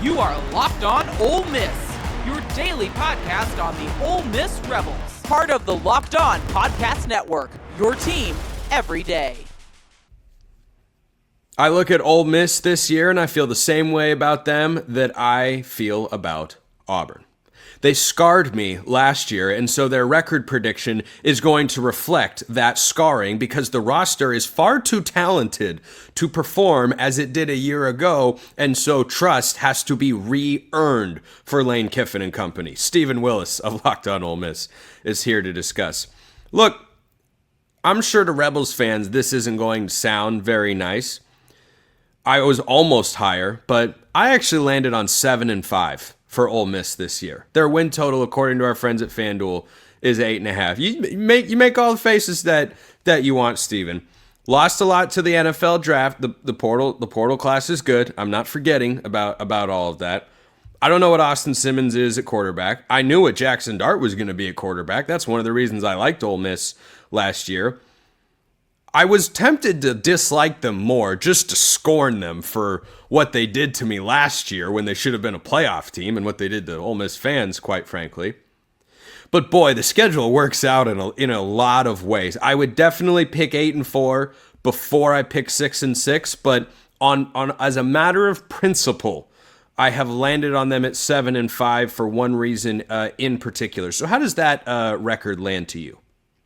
You are Locked On Ole Miss, your daily podcast on the Ole Miss Rebels. Part of the Locked On Podcast Network, your team every day. I look at Ole Miss this year and I feel the same way about them that I feel about Auburn. They scarred me last year, and so their record prediction is going to reflect that scarring because the roster is far too talented to perform as it did a year ago, and so trust has to be re-earned for Lane Kiffin and company. Stephen Willis of Locked On Ole Miss is here to discuss. Look, I'm sure to Rebels fans this isn't going to sound very nice. I was almost higher, but I actually landed on 7-5 for Ole Miss this year. Their win total, according to our friends at FanDuel, is 8.5. You make all the faces that you want, Steven. Lost a lot to the NFL draft. The portal class is good. I'm not forgetting about all of that. I don't know what Austin Simmons is at quarterback. I knew what Jackson Dart was going to be at quarterback. That's one of the reasons I liked Ole Miss last year. I was tempted to dislike them more, just to scorn them for what they did to me last year when they should have been a playoff team and what they did to Ole Miss fans, quite frankly. But boy, the schedule works out in a lot of ways. I would definitely pick 8-4 before I pick 6-6, but on as a matter of principle, I have landed on them at 7-5 for one reason in particular. So how does that record land to you?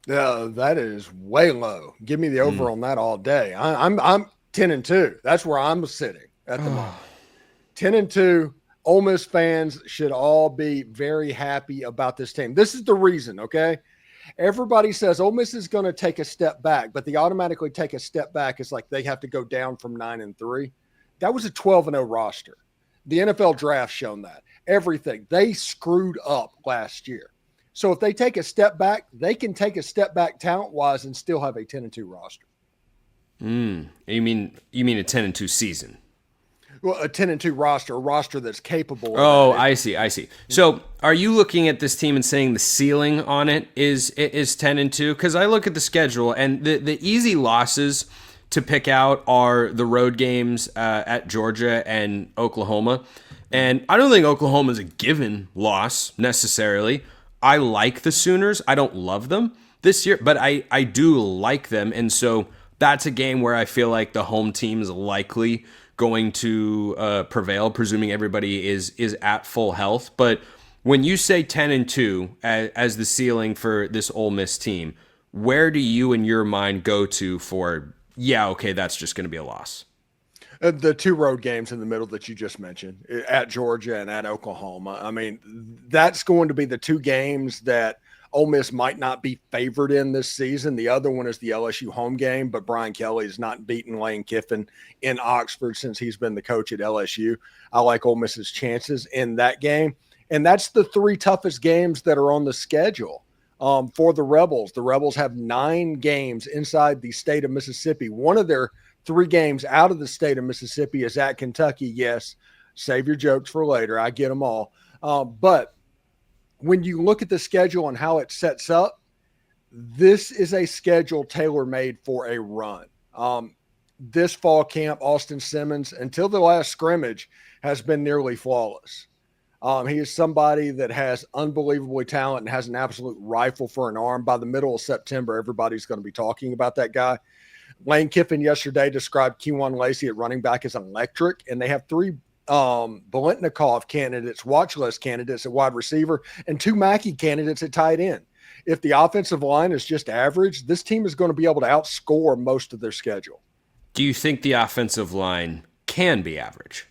That is way low. Give me the over on that all day. I'm 10-2. That's where I'm sitting at the moment. 10-2. Ole Miss fans should all be very happy about this team. This is the reason, okay? Everybody says Ole Miss is going to take a step back, but they automatically take a step back. It's like they have to go down from 9-3. That was a 12-0 roster. The NFL draft shown that. Everything. They screwed up last year. So if they take a step back, they can take a step back talent-wise and still have a 10-2 roster. You mean a 10-2 season? Well, a 10-2 roster, a roster that's capable of Oh, that. I see. So are you looking at this team and saying the ceiling on it is 10-2? Because I look at the schedule, and the easy losses to pick out are the road games at Georgia and Oklahoma. And I don't think Oklahoma is a given loss necessarily. I like the Sooners. I don't love them this year, but I do like them. And so that's a game where I feel like the home team is likely going to prevail, presuming everybody is at full health. But when you say 10-2 as the ceiling for this Ole Miss team, where do you in your mind go to for, that's just going to be a loss? The two road games in the middle that you just mentioned, at Georgia and at Oklahoma. I mean, that's going to be the two games that Ole Miss might not be favored in this season. The other one is the LSU home game, but Brian Kelly has not beaten Lane Kiffin in Oxford since he's been the coach at LSU. I like Ole Miss's chances in that game. And that's the three toughest games that are on the schedule for the Rebels. The Rebels have 9 games inside the state of Mississippi. One of their 3 games out of the state of Mississippi is at Kentucky. Yes, save your jokes for later. I get them all. But when you look at the schedule and how it sets up, this is a schedule tailor-made for a run. This fall camp, Austin Simmons, until the last scrimmage, has been nearly flawless. He is somebody that has unbelievable talent and has an absolute rifle for an arm. By the middle of September, everybody's going to be talking about that guy. Lane Kiffin yesterday described Kewan Lacy at running back as electric, and they have 3 Bolitnikov candidates, watch list candidates at wide receiver, and 2 Mackey candidates at tight end. If the offensive line is just average, this team is going to be able to outscore most of their schedule. Do you think the offensive line can be average?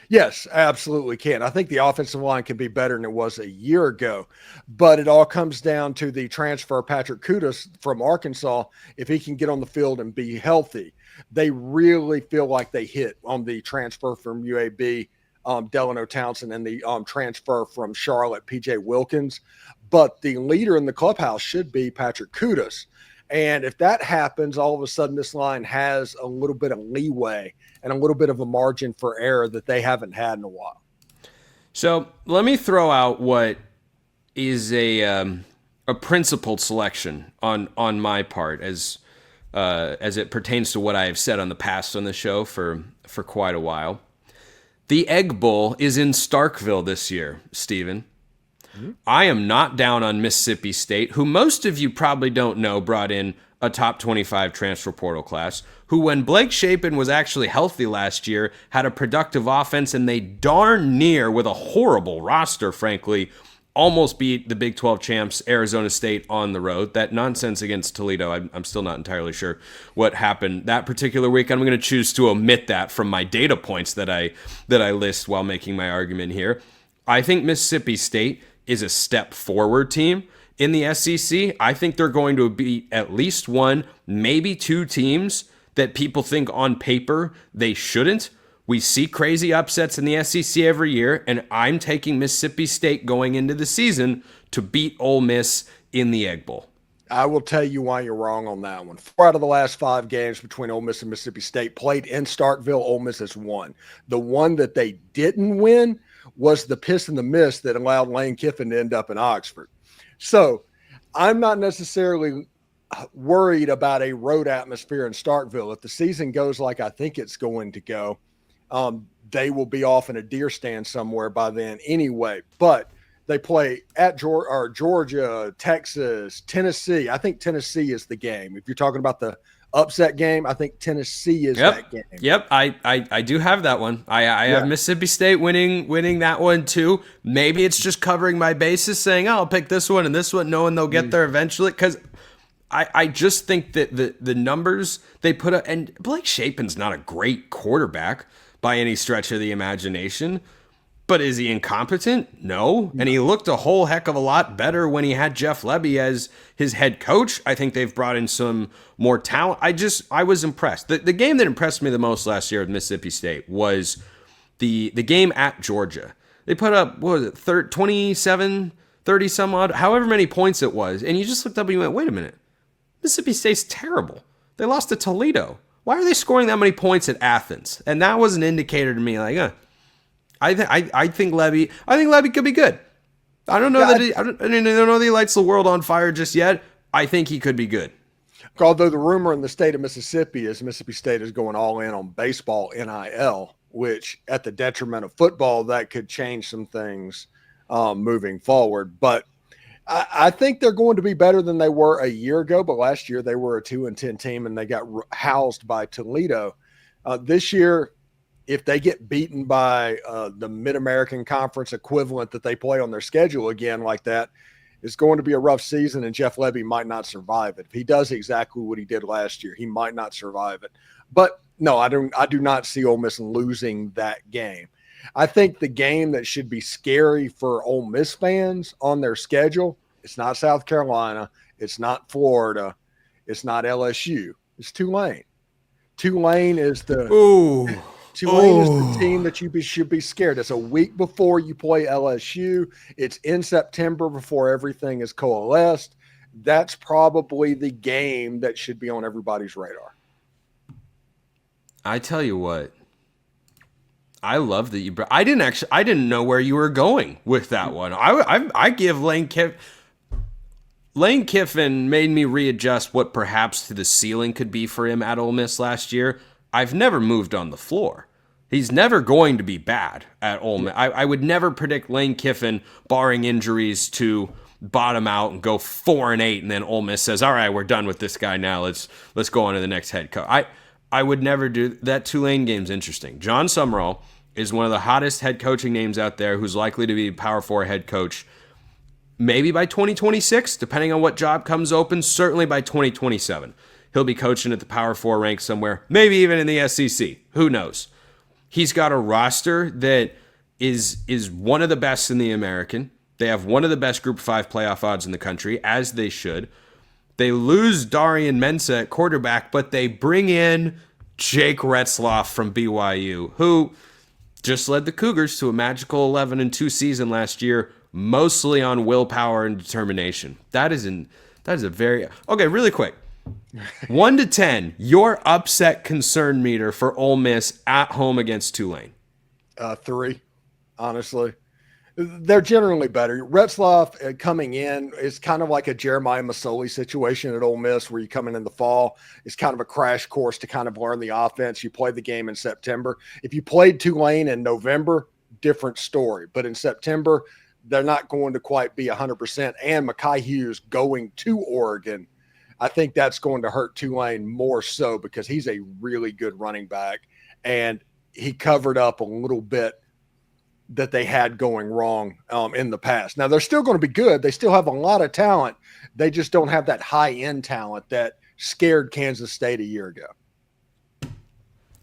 Yes, absolutely can. I think the offensive line can be better than it was a year ago, but it all comes down to the transfer Patrick Kutas from Arkansas. If he can get on the field and be healthy, they really feel like they hit on the transfer from UAB, Delano Townsend, and the transfer from Charlotte, PJ Wilkins. But the leader in the clubhouse should be Patrick Kutas. And if that happens, all of a sudden this line has a little bit of leeway and a little bit of a margin for error that they haven't had in a while. So let me throw out what is a principled selection on my part as it pertains to what I have said on the past on the show for quite a while. The Egg Bowl is in Starkville this year, Steven. I am not down on Mississippi State, who most of you probably don't know brought in a top 25 transfer portal class, who when Blake Shapen was actually healthy last year, had a productive offense, and they darn near, with a horrible roster, frankly, almost beat the Big 12 champs, Arizona State, on the road. That nonsense against Toledo, I'm still not entirely sure what happened that particular week. I'm going to choose to omit that from my data points that I list while making my argument here. I think Mississippi State is a step forward team in the SEC. I think they're going to beat at least one, maybe two teams that people think on paper they shouldn't. We see crazy upsets in the SEC every year, and I'm taking Mississippi State going into the season to beat Ole Miss in the Egg Bowl. I will tell you why you're wrong on that one. 4 out of the last 5 games between Ole Miss and Mississippi State played in Starkville. Ole Miss has won. The one that they didn't win was the piss and the miss that allowed Lane Kiffin to end up in Oxford. So I'm not necessarily worried about a road atmosphere in Starkville. If the season goes like I think it's going to go, they will be off in a deer stand somewhere by then anyway. But they play at Georgia, Texas, Tennessee. I think Tennessee is the game. If you're talking about the upset game, I think Tennessee is that game. Yep, I do have that one. I have Mississippi State winning that one too. Maybe it's just covering my bases, saying, oh, I'll pick this one and this one, knowing they'll get there eventually. Because I just think that the numbers they put up, and Blake Shapen's not a great quarterback by any stretch of the imagination. But is he incompetent? No. And he looked a whole heck of a lot better when he had Jeff Lebby as his head coach. I think they've brought in some more talent. I was impressed. The game that impressed me the most last year with Mississippi State was the game at Georgia. They put up, what was it, 27, 30 some odd, however many points it was. And you just looked up and you went, wait a minute. Mississippi State's terrible. They lost to Toledo. Why are they scoring that many points at Athens? And that was an indicator to me, like, I think Lebby could be good. I don't know I don't know that he lights the world on fire just yet. I think he could be good. Although the rumor in the state of Mississippi is Mississippi State is going all in on baseball NIL, which at the detriment of football, that could change some things moving forward. But I think they're going to be better than they were a year ago. But last year they were a 2-10 team and they got housed by Toledo. This year, if they get beaten by the Mid-American Conference equivalent that they play on their schedule again like that, it's going to be a rough season, and Jeff Lebby might not survive it. If he does exactly what he did last year, he might not survive it. But no, I do not see Ole Miss losing that game. I think the game that should be scary for Ole Miss fans on their schedule, it's not South Carolina, it's not Florida, it's not LSU, it's Tulane. Tulane is the team that you should be scared. It's a week before you play LSU. It's in September before everything is coalesced. That's probably the game that should be on everybody's radar. I tell you what, I love that you. I didn't know where you were going with that one. I give Lane Kiffin. Lane Kiffin made me readjust what perhaps the ceiling could be for him at Ole Miss last year. I've never moved on the floor. He's never going to be bad at Ole Miss. I would never predict Lane Kiffin, barring injuries, to bottom out and go 4-8, and then Ole Miss says, "All right, we're done with this guy now. Let's go on to the next head coach." I would never do that. Tulane game's interesting. John Sumrall is one of the hottest head coaching names out there, who's likely to be a Power 4 head coach. Maybe by 2026, depending on what job comes open. Certainly by 2027. He'll be coaching at the Power 4 rank somewhere, maybe even in the SEC. Who knows? He's got a roster that is one of the best in the American. They have one of the best Group 5 playoff odds in the country, as they should. They lose Darian Mensah at quarterback, but they bring in Jake Retzloff from BYU, who just led the Cougars to a magical 11-2 season last year, mostly on willpower and determination. That is a very... Okay, really quick. 1 to 10, your upset concern meter for Ole Miss at home against Tulane. 3, honestly. They're generally better. Retzlaff coming in is kind of like a Jeremiah Masoli situation at Ole Miss, where you come in the fall. It's kind of a crash course to kind of learn the offense. You play the game in September. If you played Tulane in November, different story. But in September, they're not going to quite be 100%. And Mekhi Hughes going to Oregon, I think that's going to hurt Tulane more so because he's a really good running back, and he covered up a little bit that they had going wrong in the past. Now, they're still going to be good. They still have a lot of talent. They just don't have that high-end talent that scared Kansas State a year ago.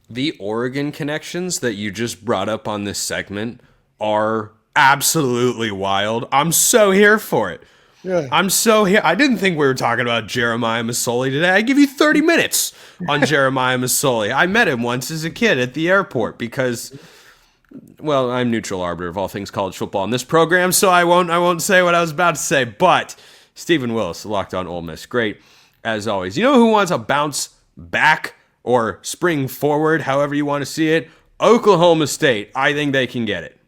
The Oregon connections that you just brought up on this segment are absolutely wild. I'm so here for it. Yeah. I'm so here. I didn't think we were talking about Jeremiah Masoli today. I give you 30 minutes on Jeremiah Masoli. I met him once as a kid at the airport because, well, I'm neutral arbiter of all things college football in this program, so I won't say what I was about to say. But Stephen Willis, Locked On Ole Miss, great as always. You know who wants a bounce back or spring forward, however you want to see it? Oklahoma State. I think they can get it.